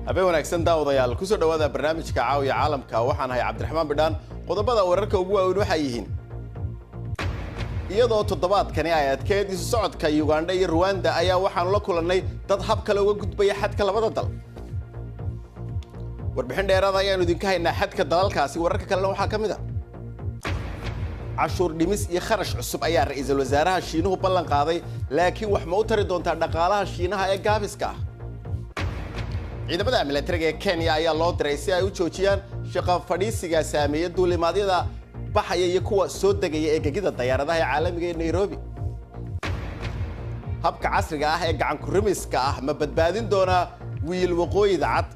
habeen wanaagsan daawadayaal ku soo dhawaada barnaamijka caawiya caalamka waxaan ahay Cabdiraxmaan Bidhaan qodobada wararka ugu waaweyn waxa yihiin iyadoo toddobaadkani ay adkeyd isu socodka Uganda iyo Rwanda ayaa waxaan la kulannay dad hab kale uga gudbaya xadka labada dal warbixin dheeraad ah ayaanu idinka haynaa xadka dalalkaasi wararka kale waxa kamid ah cashuur dhimis iyo kharash cusub ayaa ra'iisul wasaaraha Shiinuhu ballan qaaday laakiin wax ma u tari doontaa dhaqaalaha Shiinaha ee gaabiska ah ciidamada militariga ee Kenya ayaa loo diray si ay u joojiyaan shaqo fadhiisiga saameeya duulimaadyada baxaya iyo kuwa soo degaya ee gegida diyaaradaha ee caalamiga ee Nairobi habka casriga ah ee gacan ku rimiska ah ma badbaadin doona wiil waqooyida cad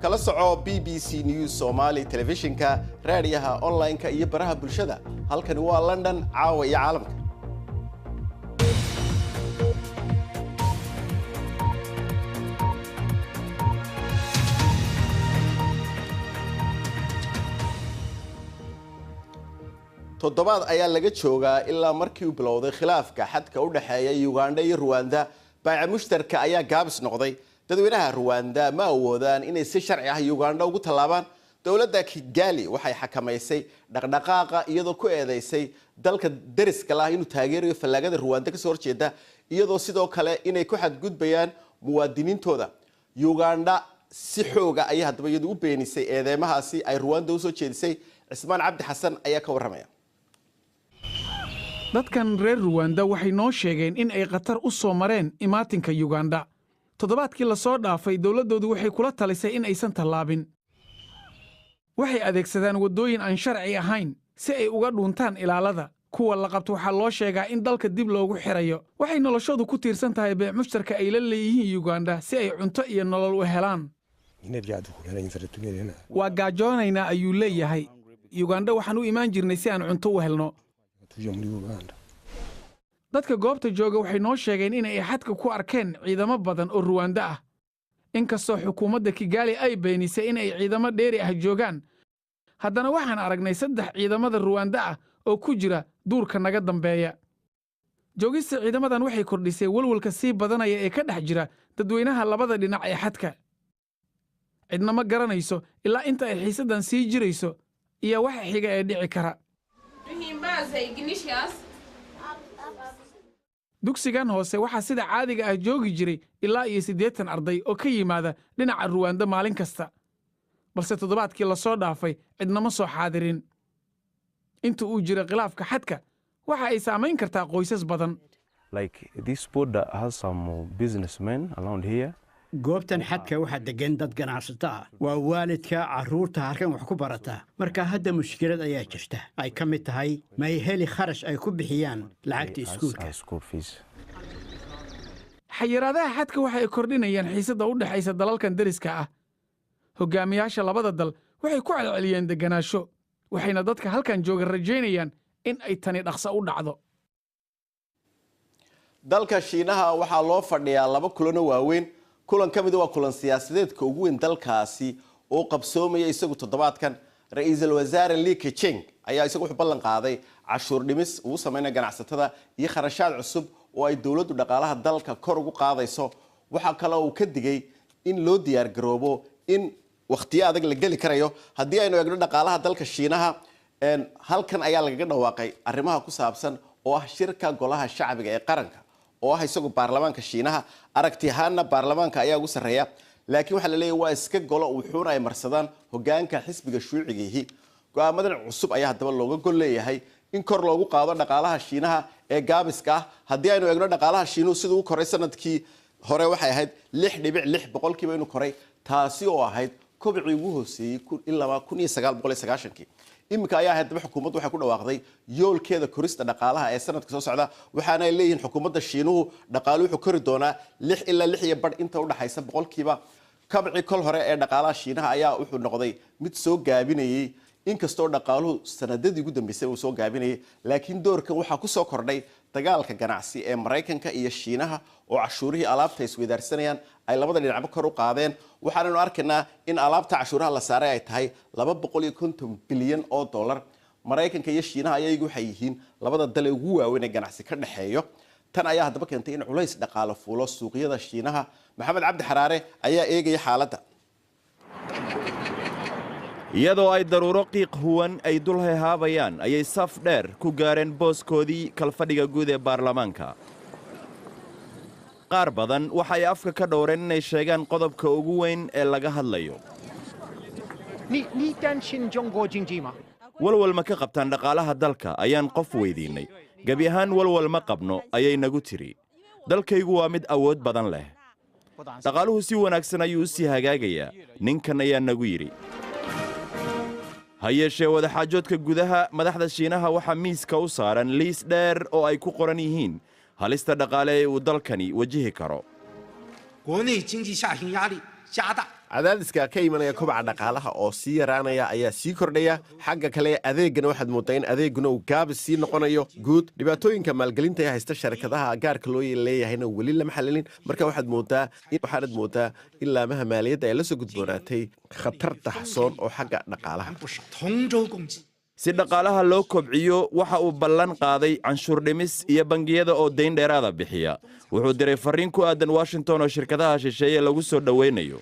kala soco BBC News Somali televisionka raadiyaha online-ka iyo baraha bulshada halkani waa London caawa iyo caalamka toddobaad ayaa laga joogaa ilaa markii uu bilowday khilaafka xadka u dhaxeeya Uganda iyo Rwanda baaca mushtarka ayaa gaabis noqday dadweynaha Rwanda ma awoodaan inay si sharci ah Uganda ugu talaabaan dawladda Kigali waxay xakameysay dhaqdhaqaaqa iyadoo ku eedeysay dalka dariska ah inuu taageerayo fallaagada Rwanda ka soo horjeeda iyadoo sidoo kale inay ku xadgudbayaan muwaadiniintooda Uganda si xooga ay hadba iyadu u beenisay eedeymahaasi ay Rwanda u soo jeedisay Cismaan Cabdi Xasan ayaa ka waramaya dadkan reer Rwanda waxay noo sheegeen in ay qatar u soo mareen imaatinka Uganda toddobaadkii la soo dhaafay dawladoodu waxay kula talisay in aysan tallaabin waxay adeegsadaan wadooyin aan sharci ahayn si ay uga dhuuntaan ilaalada kuwa la qabto waxaa loo sheegaa in dalka dib loogu xirayo waxay noloshoodu ku tiirsan tahay beec mushtarka ay la leeyihiin Uganda si ay cunto iyo nolol u helaan waa gaajoonaynaa ayuu leeyahay Uganda waxaan u imaan jirnay si aan cunto u helno dadka goobta jooga waxay noo sheegeen in ay xadka ku arkeen ciidamo badan oo Rwanda ah inkastoo xukuumadda Kigali ay beenisay in ay ciidamo dheeri ah joogaan haddana waxaan aragnay 3 ciidamada Rwanda ah oo ku jira duurka naga dambeeya joogista ciidamadan waxay kordhisay walwalka sii badanaya ee ka dhex jira dadweynaha labada dhinac ee xadka cidna ma garanayso ilaa inta ay xiisadan sii jirayso iyo waxa xiga ee dhici kara dugsigan hoose waxaa sida caadiga ah joogi jiray ilaa iyo 80 arday oo ka yimaada dhinaca Rwanda maalin kasta balse toddobaadkii la soo dhaafay cidna ma soo xaadirin inta uu jira khilaafka xadka waxa ay saameyn kartaa qoysas badan goobtan xadka waxa degan dad ganacsato ah waa waalidka caruurta halkan wax ku barata marka hadda mushkilad ayaa jirta ay ka mid tahay ma ay heli kharash ay ku bixiyaan lacagta iskuulka xayiraadaha xadka waxa ay kordhinayaan xiisada u dhaxaysa dalalkan dariska ah hogaamiyaasha labada dal waxay ku celceliyeen deganaansho waxayna dadka halkan jooga rajaynayaan in ay tani dhaqso u dhacdo dalka Shiinaha waxaa loo fadhiyaa 2 kulan oo waaweyn kulan kamid waa kulan siyaasadeedka ugu weyn dalkaasi oo qabsoomaya isagu toddobaadkan ra'iisul wasaare Li Keqiang ayaa isagu wuxuu ballan qaaday cashuur dhimis uu sameeyay ganacsatada iyo kharashaad cusub oo ay dawladdu dhaqaalaha dalka kor ugu qaadayso waxa kale oo ka digay in loo diyaar garoobo in waqtiyo adag la gali karayo haddii aynu eegno dhaqaalaha dalka Shiinaha halkan ayaa laga dhawaaqay arrimaha ku saabsan oo ah shirka golaha shacbiga ee qaranka oo ah isagu baarlamaanka Shiinaha aragti ahaanna baarlamaanka ayaa ugu sareeya laakiin waxa la leeyahay waa iska golo wuxuuna ay marsadaan hogaanka xisbiga shuuciga go'aamadan cusub ayaa hadaba looga gol leeyahay in kor loogu qaado dhaqaalaha Shiinaha ee gaabiska ah haddii aynu eegno dhaqaalaha Shiinuhu sidoo uu koray sanadkii hore waxay ahayd 6.6% inuu koray taasi oo ahayd kobcii ugu hooseeyay ilaa 1990 imika ayaa hadaba xukuumaddu waxay ku dhawaaqday yoolkeeda korista dhaqaalaha ee sanadka soo socda waxaana ay leeyihiin xukuumadda Shiinuhu dhaqaaluhu wuxuu kori doonaa 6 ilaa 6 inta u dhaxaysa boqolkiiba kabci kol hore ee dhaqaalaha Shiinaha ayaa wuxuu noqday mid soo gaabinayay inkastoo dhaqaaluhu sanadadii ugu dambeysay uu soo gaabinayay laakiin doorkan waxa ku soo kordhay dagaalka ganacsi ee Mareykanka iyo Shiinaha oo cashuurihii alaabta isweydaarsanayaan ay labada dhinacba kor u qaadeen waxaanu arkaynaa in alaabta cashuuraha la saaray ay tahay $250 bilyan oo dollar maraykanka iyo shiinaha ayagu waxay yihiin labada dal ee ugu waaweyn ee ganacsi ka dhaxeeyo tan ayaa haddaba keentay in culays dhaqaale fuulo suuqyada shiinaha maxamed cabdi xaraare ayaa eegaya xaaladda iyadoo ay daruuro qiiq huwan ay dul heehaabayaan ayay saf dheer ku gaareen booskoodii kalfadhiga guud ee baarlamaanka qaar badan waxay afka ka dhowreen inay sheegaan qodobka ugu weyn ee laga hadlayo walwal ma ka qabtaan dhaqaalaha dalka ayaan qof weydiinnay gebi ahaan walwal ma qabno ayay nagu tiri dalkaygu waa mid awood badan leh dhaqaaluhu si wanaagsan ayuu u sii hagaagayaa ninkan ayaa nagu yidhi ha yeeshee wadaxaajoodka gudaha madaxda shiinaha waxaa miiska u saaran liis dheer oo ay ku qoran yihiin halista dhaqaale ee uu dalkani wajihi karo cadaadiska ka imanaya kobaca dhaqaalaha oo sii yaraanaya ayaa sii kordhaya xagga kale adeegana waxaad moodaa in adeeguna uu gaabis sii noqonayo guud dhibaatooyinka maalgelinta ee haysta sharikadaha gaarka loo leeyahayna weli lama xalilin marka waxaad moodaa in laamaha maaliyadda ay la soo gudboonaatay khatar daxsoon oo xagga dhaqaalaha si dhaqaalaha loo kobciyo waxa uu ballan qaaday canshuur dhimis iyo bangiyada oo dayn dheeraada bixiya wuxuu diray farriin ku aadan washington oo shirkadaha shisheeye lagu soo dhowaynayo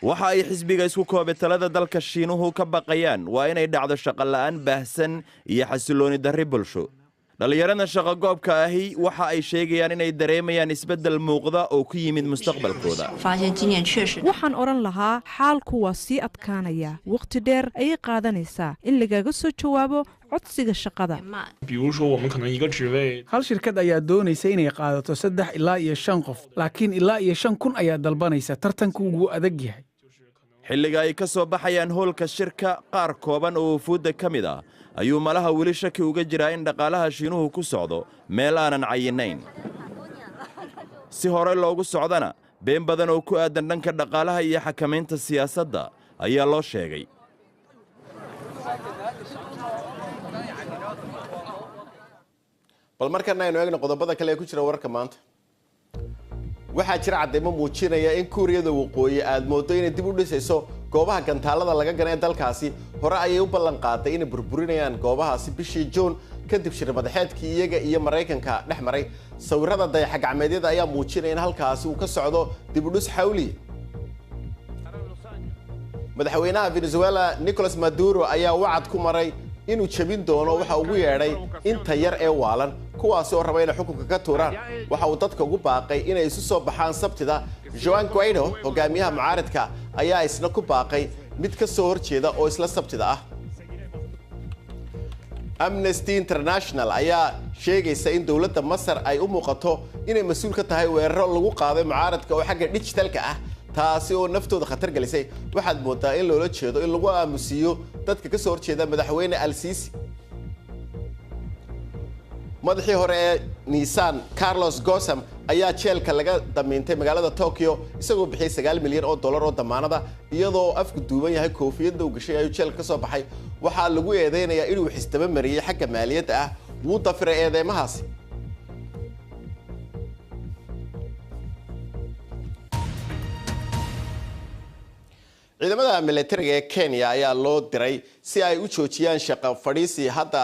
waxa ay xisbiga isku koobay talada dalka shiinuhu ka baqayaan waa inay dhacdo shaqo la'aan baahsan iyo xasilooni darri bulsho dhallinyarada shaqo goobka ahi waxa ay sheegayaan inay dareemayaan isbeddel muuqda oo ku yimid mustaqbalkooda waxaan odhan lahaa xaalku waa sii adkaanaya wakhti dheer ayay qaadanaysaa in lagaga soo jawaabo codsiga shaqada hal shirkad ayaa doonaysa inay qaadato 3 ilaa iyo 5 qof laakiin ilaa iyo 5,000 ayaa dalbanaysa tartanku wuu adag yahay xilliga ay ka soo baxayaan hoolka shirka qaar kooban oo wufuudda ka mid ah ayuu malaha weli shaki uga jiraa in dhaqaalaha shiinuhu ku socdo meel aanan cayinayn si hore loogu socdana been badan oo ku aadan dhanka dhaqaalaha iyo xakamaynta siyaasadda ayaa loo sheegay bal markana aynu eegno qodobada kale ee ku jira wararka maanta waxaa jira cadeymo muujinaya in kuuriyada waqooyi aad moodo inay dib u dhisayso goobaha gantaalada laga ganay dalkaasi hore ayay u ballan qaaday inay burburinayaan goobahaasi bishii Juun kadib shir madaxeedkii iyaga iyo Mareykanka dhex maray sawirada dayax-gacmeedyada ayaa muujinaya in halkaasi uu ka socdo dib u dhis xawli madaxweynaha Venezuela Nicolas Maduro ayaa wacad ku maray inuu jabin doono waxa ugu yeedhay inta yar ee waalan kuwaasi oo raba inay xukunka ka tuuraan waxa uu dadka ugu baaqay inay isu soo baxaan Sabtida Juan Guaido hogaamiyaha mucaaradka ayaa isna ku baaqay mid ka soo horjeeda oo isla Sabtida ah Amnesty International ayaa sheegaysa in dawladda Masar ay u muuqato inay mas'uul ka tahay weeraro lagu qaaday mucaaradka oo xagga digitalka ah taasi oo naftooda khatar galisay waxaad moodaa in loola jeedo in lagu aamusiyo dadka ka soo horjeeda madaxweyne Al-Sisi madaxii hore ee Nissan Carlos Ghosn ayaa jeelka laga damiintay magaalada Tokyo isagoo bixiyay $9 milyan oo damaanada iyadoo afku duuban yahay koofiyadda uu gashay ayuu jeelka ka soo baxay waxaa lagu eedeynayaa inuu xisdaba mariyay xagga maaliyadda ah wuu dafiray eedeymahaasi ciidamada militariga ee Kenya ayaa loo diray si ay u joojiyaan shaqo fadhiisi hadda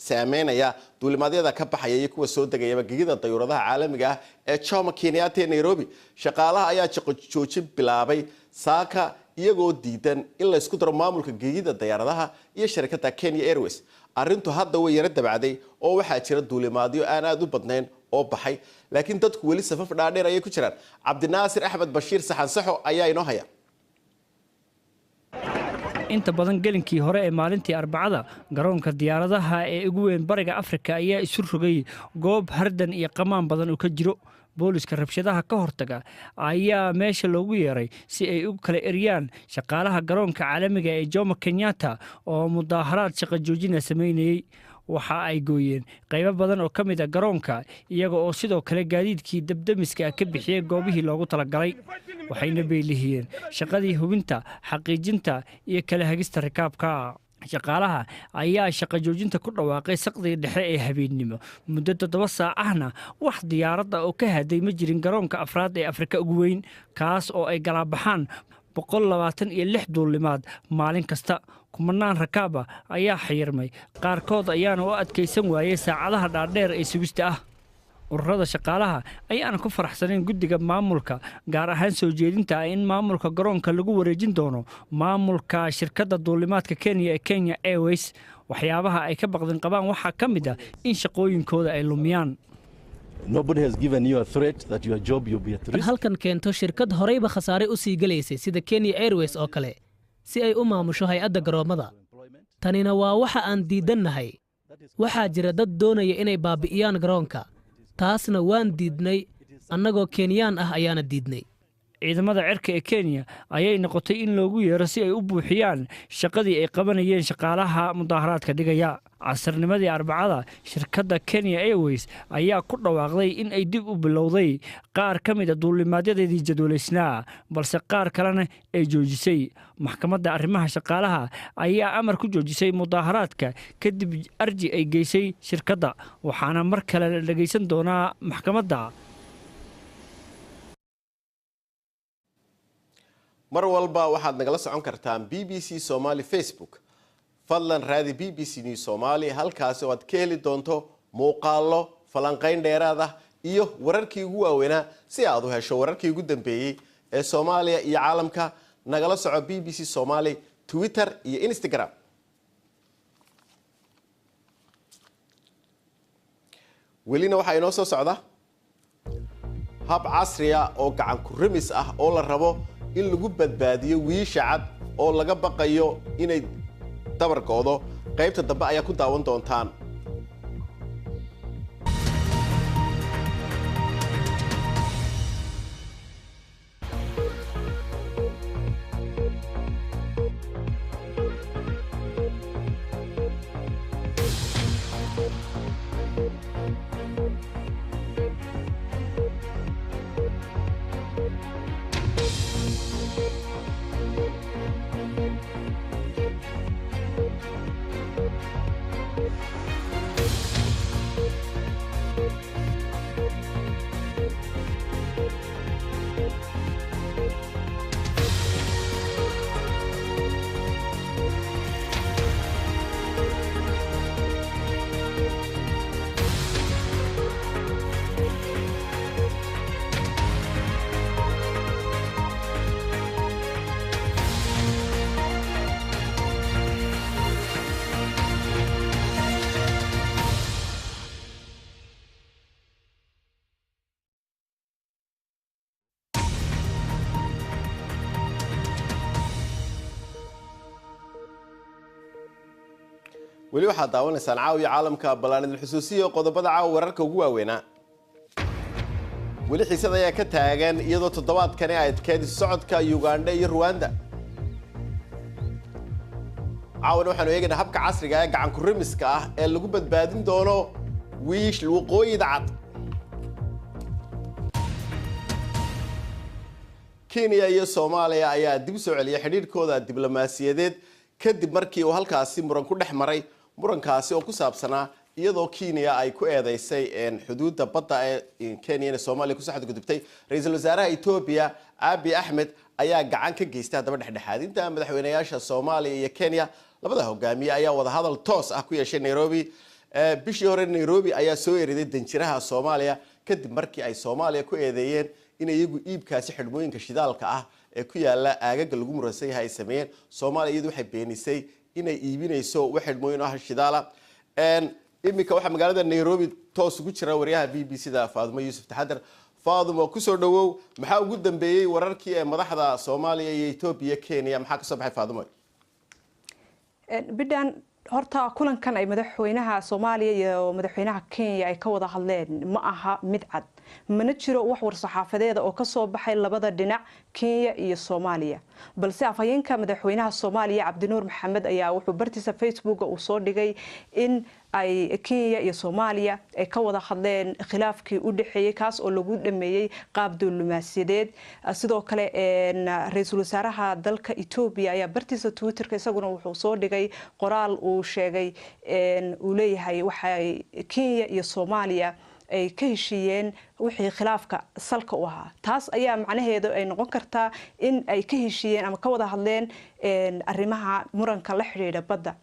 saameynaya duulimaadyada ka baxaya iyo kuwa soo degaya gegida dayuuradaha caalamiga ah ee Jomo Kenyatta ee Nairobi shaqaalaha ayaa shaqo joojin bilaabay saaka iyagoo diidan in la isku daro maamulka gegida dayuuradaha iyo shirkadda Kenya Airways arrintu hadda way yara dabacday oo waxaa jira duulimaadyo aan aad u badnayn oo baxay laakiin dadku weli safaf dhaadheer ayay ku jiraan Cabdinaasir Axmed Bashiir Saxan Saxo ayaa inoo haya inta badan gelinkii hore ee maalintii Arbacada garoonka diyaaradaha ee ugu weyn bariga Afrika ayaa isu rogay goob hardan iyo qamaan badan oo ka jiro booliska rabshadaha ka hortaga ayaa meesha loogu yeeray si ay u kala eriyaan shaqaalaha garoonka caalamiga ee Jomo Kenyatta oo mudaaharaad shaqo joojina sameynayay waxa ay gooyeen qaybo badan oo kamid ah garoonka iyaga oo sidoo kale gaadiidkii dabdamiska ka bixiyay goobihii loogu talagalay waxayna beelihiyeen shaqadii hubinta xaqiijinta iyo kala hagista rakaabka shaqaalaha ayaa shaqo joojinta ku dhawaaqay saqdiga dhexe ee habeenimo muddo 7 saac ahna wax diyaarad ah oo ka haday ma jirin garoonka afraad ee Afrika ugu weyn kaas oo ay gala baxaan 126 duulimaad maalin kasta. kumanaan rakaaba ayaa xayirmay, qaarkood ayaana u adkaysan waayay saacadaha dhaadheer ee sugista ah. ururada shaqaalaha ayaana ku faraxsaneen guddiga maamulka, gaar ahaan soo jeedinta in maamulka garoonka lagu wareejin doono maamulka shirkadda duulimaadka Kenya ee Kenya Airways. waxyaabaha ay ka baqdin qabaan waxaa ka mid ah in shaqooyinkooda ay lumiyaan. halkan keento shirkad horeyba khasaare u sii gelaysay sida Kenya Airways oo kale si ay u maamusho hay'adda garoomada. tanina waa waxa aan diidannahay. waxaa jira dad doonaya inay baabi'iyaan garoonka, taasna waan diidnay. annagoo Kenyaan ah ayaana diidnay. ciidamada cirka ee Kenya ayay noqotay in loogu yeero si ay u buuxiyaan shaqadii ay qabanayeen shaqaalaha mudaharaadka dhigaya. casarnimadii Arbacada, shirkadda Kenya Airways ayaa ku dhawaaqday in ay dib u bilowday qaar ka mid ah duulimaadyadeedii jadwalaysnaa, balse qaar kalena ay joojisay. maxkamadda arrimaha shaqaalaha ayaa amar ku joojisay mudaharaadka kadib arji ay geysay shirkadda, waxaana mar kale la dhageysan doonaa maxkamadda. mar walba waxaad nagala socon kartaan BBC Somali Facebook. fadlan raadi BBC News Somali, halkaas oo aad ka heli doonto muuqaallo, falanqayn dheeraad ah iyo wararkii ugu waaweynaa. si aad u hesho wararkii ugu dambeeyay ee Soomaaliya iyo caalamka, nagala soco BBC Somali Twitter iyo Instagram. welina waxaa inoo soo socda hab casri ah oo gacan ku rimis ah oo la rabo in lagu badbaadiyo wiisha cad oo laga baqayo inay dabarkoodo. qaybta dambe ayaa ku daawan doontaan. weli waxaad daawanaysaan caawiya caalamka balaanin xusuusiyo qodobada caawa wararka ugu waaweynaa. weli xiisad ayaa ka taagan iyadoo toddobaadkani ay adkeyd socodka Uganda iyo Rwanda. caawana waxaanu eegaynaa habka casriga ah ee gacan ku rimiska ah ee lagu badbaadin doono wiish waqooyida cad. Kenya iyo Soomaaliya ayaa dib u soo celiyay xiriirkooda diblomaasiyadeed kadib markii uu halkaasi muran ku dhex maray. murankaasi oo ku saabsanaa iyadoo Kenya ay ku eedeysay xuduudda badda ee Kenya iyo Soomaaliya ku saxad gudubtay. ra'iisul wasaaraha Ethiopia Abiy Ahmed ayaa gacan ka geystay daba dhexdhexaadinta madaxweynayaasha Soomaaliya iyo Kenya. labada hogaamiye ayaa wada hadal toos ah ku yeeshay Nairobi. bishii hore Nairobi ayaa soo eeday danjiraha Soomaaliya kadib markii ay Soomaaliya ku eedeeyeen in iyagu iibkaasi xidhmooyinka shidaalka ah ee ku yaala aagaga lagu muransan yahay ay sameeyeen. Soomaaliya iyadu waxay beenisay inay iibinayso wax xidhmooyin ah shidaala. imika waxa magaalada Nairobi toos ugu jira wariyaha BBC-da Faadumo Yuusuf Taxadar. Faadumo, ku soo dhawow, maxaa ugu dambeeyay wararkii ee madaxda Soomaaliya iyo Ethiopia Kenya maxaa ka soo baxay Faadumo? bidaan horta kulankan ay madaxweynaha Soomaaliya iyo madaxweynaha Kenya ay ka wada hadleen ma aha mid cad. mana jiro wax war-saxaafadeed oo ka soo baxay labada dhinac Kenya iyo Soomaaliya. balse afhayeenka madaxweynaha Soomaaliya Cabdinuur Maxamed ayaa wuxuu bartiisa Facebook uu soo dhigay in ay Kenya iyo Soomaaliya ay ka wada hadleen khilaafkii u dhaxeeyay kaas oo lagu dhameeyay qaab diblomaasiyadeed. sidoo kale ra'iisul wasaaraha dalka Ethiopia ayaa bartiisa Twitterka isaguna wuxuu soo dhigay qoraal uu sheegay uu leeyahay waxay Kenya iyo Soomaaliya ay ka heshiiyeen wixii khilaafka salka u ahaa taas ayaa macnaheedu ay noqon kartaa in ay ka heshiiyeen ama ka wada hadleen arrimaha muranka la xidhiidha badda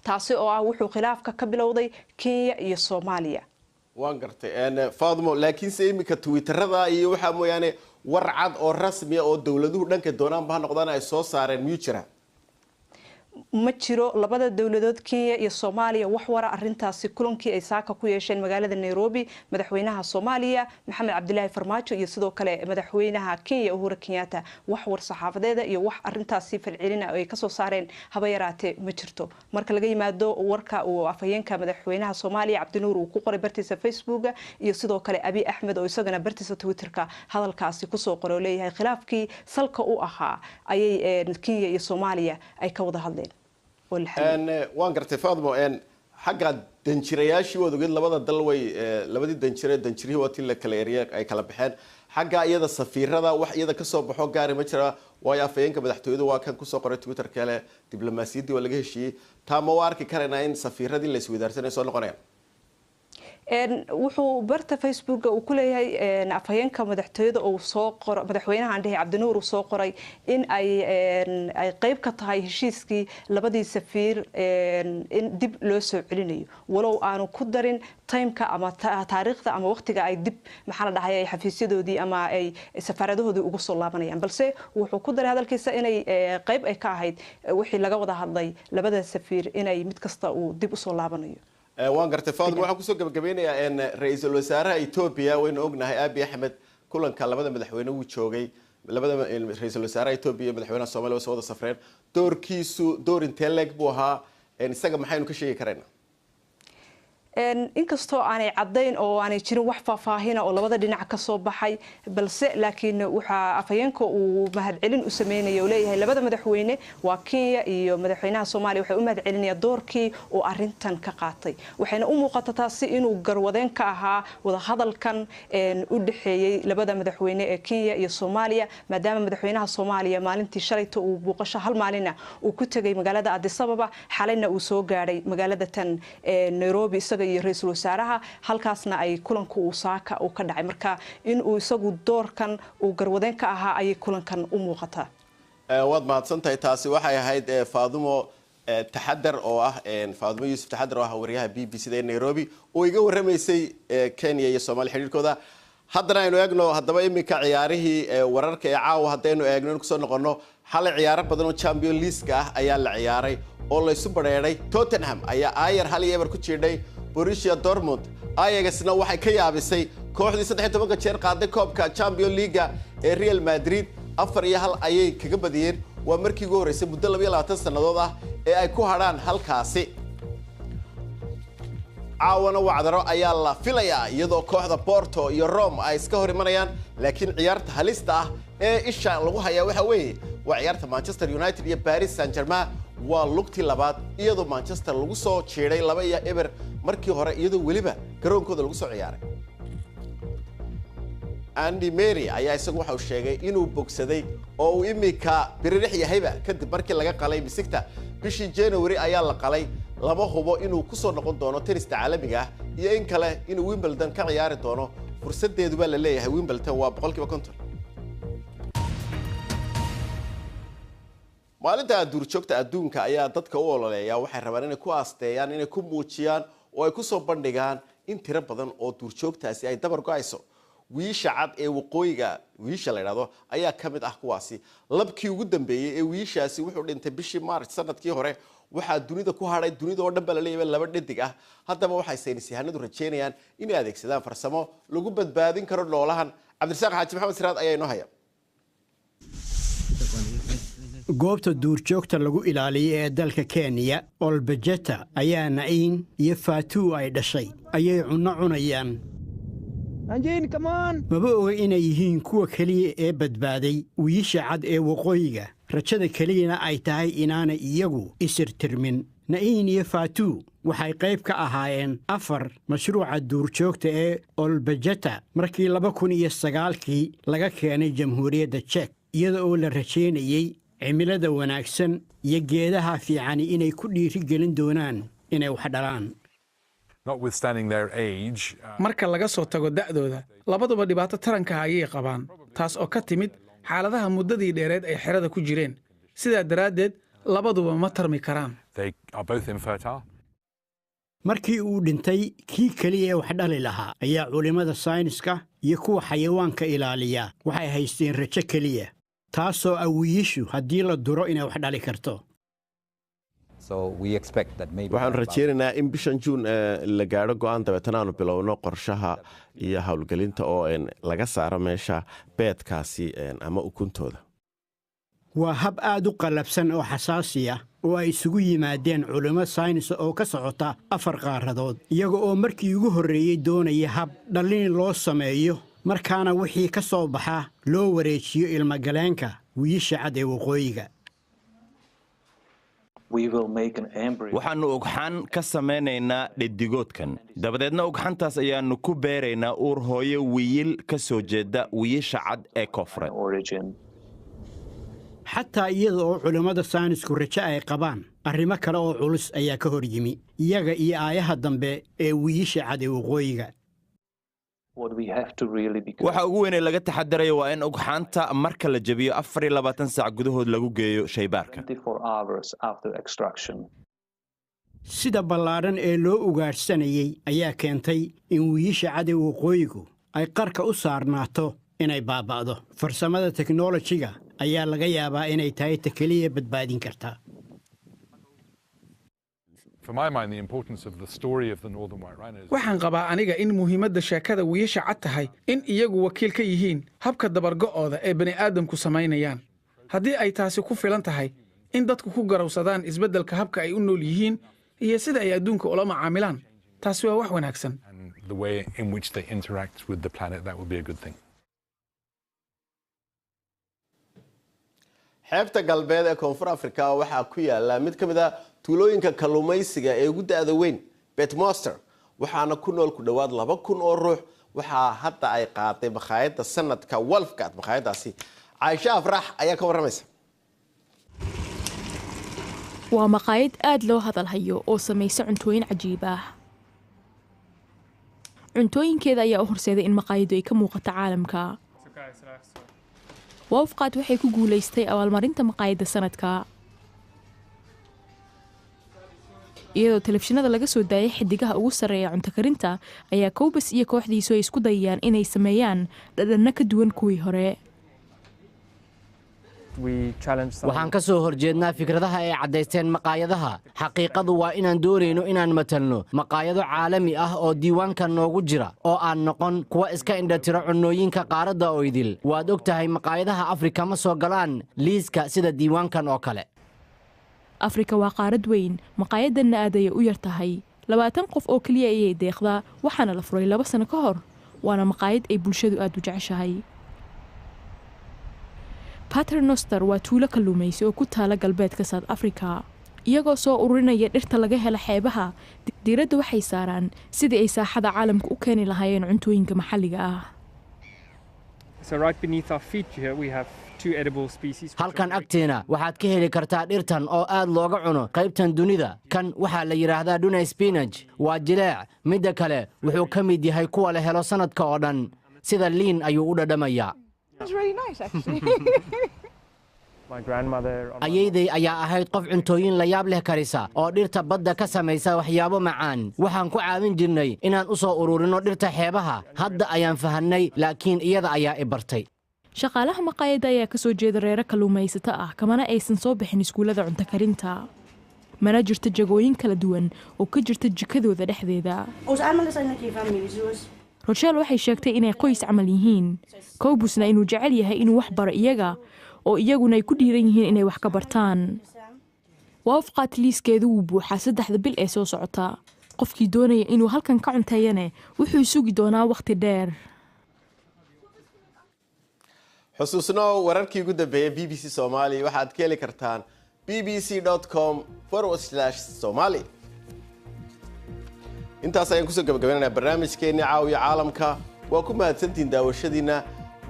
taasi oo ah wuxuu khilaafka ka bilowday Kenya iyo Soomaaliya waan gartay Faadmo laakiinse imika Twitterada iyo waxa mooyaane war cad oo rasmi ah oo dawladuhu dhanka doonaan ba noqdaan ay soo saareen miyuu jira ma jiro labada dawladood Kenya iyo Soomaaliya wax wara arintaasi kulankii ay saaka ku yeesheen magaalada Nairobi madaxweynaha Soomaaliya Maxamed Cabdilaahi Farmaajo iyo sidoo kale madaxweynaha Kenya Uhuru Kenyatta wax war saxaafadeeda iyo wax arintaasi falcelina ay ka soo saareen haba yaraatee ma jirto marka laga yimaado warka uu afhayeenka madaxweynaha Soomaaliya Cabdinuur uu ku qoray bartiisa Facebook iyo sidoo kale Abiy Ahmed oo isagana bartiisa Twitterka hadalkaasi ku soo qoray leeyahay khilaafkii salka u ahaa ayay Kenya iyo Soomaaliya ay ka wada hadleen waan gartay Faadmo xagga danjirayaashii wadageed labada dal way labadii danjirihii watii la kala eriyay ay kala baxeen xagga iyada safiirada wax iyada ka soo baxo gaari ma jira way afayeenka madaxtooyadu waa kan ku soo qoray Twitter kale diblomaasiyadii waa laga heshiiyay taama waa arki karana in safiiradii la isweydaarsanay soo noqonayaan wuxuu barta Facebook uu ku leeyahay afhayeenka madaxtooyada oo soo qoray madaxweynaha Andhihi Cabdinuur uu soo qoray in ay qayb ka tahay heshiiskii labadii safiir in dib loo soo celinayo walow aanu ku darin timeka ama taariikhda ama waqtiga ay dib maxaa la dhahay xafiisyadoodii ama ay safaaradahoodii ugu soo laabanayaan balse wuxuu ku daray hadalkiisa inay qayb ay ka ahayd wixii laga wada hadlay labada safiir inay mid kasta uu dib u soo laabanayo waan gartay Faadmo waxaan ku soo gabagabeynayaa in ra'iisul wasaaraha Ethiopia waynu ognahay Abiy Ahmed kulanka labada madaxweyne uu joogay labada ra'iisul wasaaraha Ethiopia iyo madaxweynaha Soomaaliya oo wada safreen doorkiisu door intee leeg buu ahaa isaga maxaynu ka sheegi karaynaa inkastoo aanay cadayn oo aanay jirin wax faahfaahin oo labada dhinac ka soo baxay balse laakiin waxa afhayeenka uu mahadcelin u sameeyay oo leeyahay labada madaxweyne waa Kenya iyo madaxweynaha Soomaaliya waxay u mahadcelinayaan doorkii oo arintan ka qaatay waxayna u muuqataa taasi inuu garwadeen ka ahaa wada hadalkan u dhaxeeyay labada madaxweyne ee Kenya iyo Soomaaliya maadaama madaxweynaha Soomaaliya maalintii shalayto uu booqasho hal maalina uu ku tagay magaalada Addis Ababa xalayna uu soo gaaray magaalada tan Nairobi iyo ra'iisul wasaaraha halkaasna ay kulanku uu saaka uu ka dhacay marka in uu isagu doorkan uu garwadeen ka ahaa ay kulankan u muuqataa waad mahadsantahay taasi waxay ahayd Faadmo taxadar oo ah Faadmo Yusuf taxadar oo ah wariyaha BBC ee Nairobi oo iga waramaysay Kenya iyo Soomaaliya xiriirkooda haddana aynu eegno haddaba imika ciyaarihii wararka ee caawa haddaynu eegno ku soo noqono xalay ciyaaro badan oo Champions League ah ayaa la ciyaaray oo la isu bareeray Tottenham ayaa Ayer hal iyo eber ku jiiday Borussia Dortmund ayagasna waxay ka yaabisay kooxdii 13 jeer qaaday koobka Champions League ee Real Madrid 4-1 ayay kaga badiyeen waa markii ugu horeysay muddo 22 sanadood ah ee ay ku hadhaan halkaasi caawana wacdaro ayaa la filayaa iyadoo kooxda Porto iyo Rome ay iska hor imanayaan laakiin ciyaarta halista ah ee isha lagu hayaa waxa weeye waa ciyaarta Manchester United iyo Paris Saint-Germain waa lugtii labaad iyadoo Manchester lagu soo jeeday 2-1 markii hore iyadoo waliba garoonkooda lagu soo ciyaaray Andy Murray ayaa isagu waxa uu sheegay inuu bogsaday oo uu imika birrix yahayba kadib markii laga qalay bisigta bishii January ayaa la qalay lama hubo inuu ku soo noqon doono tenista caalamiga ah iyo in kale inuu Wimbledon ka ciyaari doono fursadeedu baa la leeyahay Wimbledon waa 50%. maalinta duurjoogta adduunka ayaa dadka u ololeeya waxay rabaan inay ku aasteeyaan inay ku muujiyaan oo ay ku soo bandhigaan in tiro badan oo duurjoogtaasi ay dabar go'ayso wiisha cad ee waqooyiga wiisha la yiraahdo ayaa kamid ah kuwaasi labkii ugu dambeeyay ee wiishaasi wuxuu dhintay bishii March sanadkii hore waxa dunida ku hadhay dunida oo dhan baa la leeyahay laba dhadig ah haddaba waxay saynisyahannadu rajeynayaan inay adeegsadaan farsamo lagu badbaadin karo noolahan Cabdirasaaq Xaaji Maxamed Siraad ayaa inoo haya goobta duurjoogta lagu ilaaliyo ee dalka Kenya Olbejeta ayaa Nain iyo Fatu ay dhashay ayay cunayaan maba oga inay yihiin kuwa kaliya ee badbaaday wiisha cad ee waqooyiga rajada kaliyana ay tahay inaanay iyagu isirtirmin Nain iyo Fatu waxay qayb ka ahaayeen 4 mashruuca duurjoogta ee Olbejeta markii 2009 laga keenay Jamhuuriyadda Czech iyada oo la rajeynayay cimilada wanaagsan iyo geedaha fiican inay ku dhiiri gelin doonaan inay wax dhalaan marka laga soo tago da'dooda labaduba dhibaato taranka ayay qabaan taas oo ka timid xaaladaha muddadii dheereed ay xerada ku jireen sidaa daraaddeed labaduba ma tarmi karaan markii uu dhintay kii keliya ee wax dhali lahaa ayaa culimmada sayniska iyo kuwa xayawaanka ilaaliya waxay haysteen rajo keliya taasoo awiyishu haddii la duro inay wax dhali karto waxaan rajaynaynaa in bishan juun la gaadho go'aan dabeetana aanu bilowno qorshaha iyo howlgelinta oo laga saaro meesha beedkaasi ama ukuntooda waa hab aad u qallabsan oo xasaasi ah oo ay isugu yimaadeen culimo saynis oo ka socota 4 qaaradood iyaga oo markii ugu horreeyey doonaya hab dhallin loo sameeyo markaana wixii ka soo baxa loo wareejiyo ilmagaleenka wiilasha cad ee waqooyiga waxaannu ugxan ka samaynaynaa dheddigoodkan dabadeedna ugxantaas ayaannu ku beeraynaa uur hooyo wiil ka soo jeeda wiilasha cad ee koonfureed xataa iyada oo culimmada saynisku rajo ay qabaan arrimo kale oo culus ayaa ka hor yimi iyaga iyo aayaha dambe ee wiilasha cad ee waqooyiga waxa ugu weyn ee laga taxadarayo waa in ugxaanta marka la jebiyo 24 saac gudahood lagu geeyo shaybaarka sida ballaadhan ee loo ugaadhsanayey ayaa keentay in wiilasha cad ee waqooyigu ay qarka u saarnaato inay baaba'do farsamada teknolojiga ayaa laga yaabaa inay tahay ta keliya badbaadin kartaa waxaan qabaa aniga in muhiimadda sheekada wiilasha cad tahay in iyagu wakiil ka yihiin habka dabargo'ooda ee bani'aadamku samaynayaan haddii ay taasi ku filan tahay in dadku ku garowsadaan isbeddelka habka ay u nool yihiin iyo sida ay adduunka ula macaamilaan taasi waa wax wanaagsan xeebta galbeed ee koonfur afrika waxaa ku yaala mid ka mid a tuulooyinka kalluumaysiga ee ugu da'da weyn betmoster waxaana ku nool ku dhowaad 2,000 oo ruux waxaa hadda ay qaaday makhaayadda sanadka wolfgard makhaayaddaasi caaisha afrax ayaa ka warramaysa waa maqaayad aad loo hadalhayo oo samaysa cuntooyin cajiib ah cuntooyinkeeda ayaa u horseeday in maqaayaddu ay ka muuqato caalamka wolfgard waxay ku guulaystay abaalmarinta maqaayadda sanadka iyadoo telefishinada laga soo daayay xidigaha ugu sarreeya cunto karinta ayaa kowbas iyo kooxdiisu ay isku dayayaan inay sameeyaan dhadhanno ka duwan kuwii hore waxaan ka soo horjeednaa fikradaha ay caddaysteen maqaayadaha xaqiiqadu waa inaan doonayno inaan matalno maqaayado caalami ah oo diiwaanka noogu jira oo aan noqon kuwa iska indhatiro cunnooyinka qaaradda oo idil waad og tahay maqaayadaha afrika ma soo galaan liiska sida diiwaankan oo kale afrika waa qaarad weyn maqaayaddanna aad ayay u yar tahay 20 qof oo keliya ayay deeqdaa waxaana la furay 2 sano ka hor waana maqaayad ay bulshadu aad u jeceshahay paternoster waa tuulo kalluumaysi oo ku taala galbeedka south africa iyagoo soo ururinaya dhirta laga helo xeebaha diiradda waxay saaraan sidii ay saaxada caalamka u keeni lahaayeen cuntooyinka maxalliga ah halkan agteena waxaad ka heli kartaa dhirtan oo aad looga cuno qaybtan dunida kan waxaa la yidhaahdaa dhuna spinaj waa jileec midda kale wuxuu ka mid yahay kuwa la helo sannadka oo dhan sida liin ayuu u dhadhamayaa ayayday ayaa ahayd qof cuntooyin la yaab leh karisa oo dhirta badda ka samaysa waxyaabo macaan waxaan ku caawin jirnay inaan u soo ururinno dhirta xeebaha hadda ayaan fahannay laakiin iyada ayaa i bartay shaqaalaha maqaayadda ayaa ka soo jeeda reero kalluumaysato ah kamana aysan soo bixin iskuullada cunto karinta mana jirto jagooyin kala duwan oo ka jirta jikadooda dhexdeeda rochelle waxay sheegtay inay qoys camal yihiin kowbusna inuu jecel yahay inuu wax baro iyaga oo iyaguna ay ku dhiiran yihiin inay wax ka bartaan wolfgard liiskeedu wuu buuxaa 3 bil ee soo socota qofkii doonaya inuu halkan ka cunteeyane wuxuu sugi doonaa wakhti dheer xusuusno wararkii ugu dambeeyay BBC Soomaali waxaad ka heli kartaan bbc.com/somali intaas ayaan kusoo gabagabaynaynaa barnaamijkeennii caawiya caalamka waa ku mahadsantihiin daawashadiina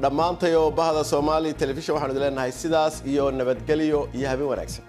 dhammaantay oo bahda Soomaali Television waxaanu idin leenahay sidaas iyo nabadgelyo iyo habeen wanaagsan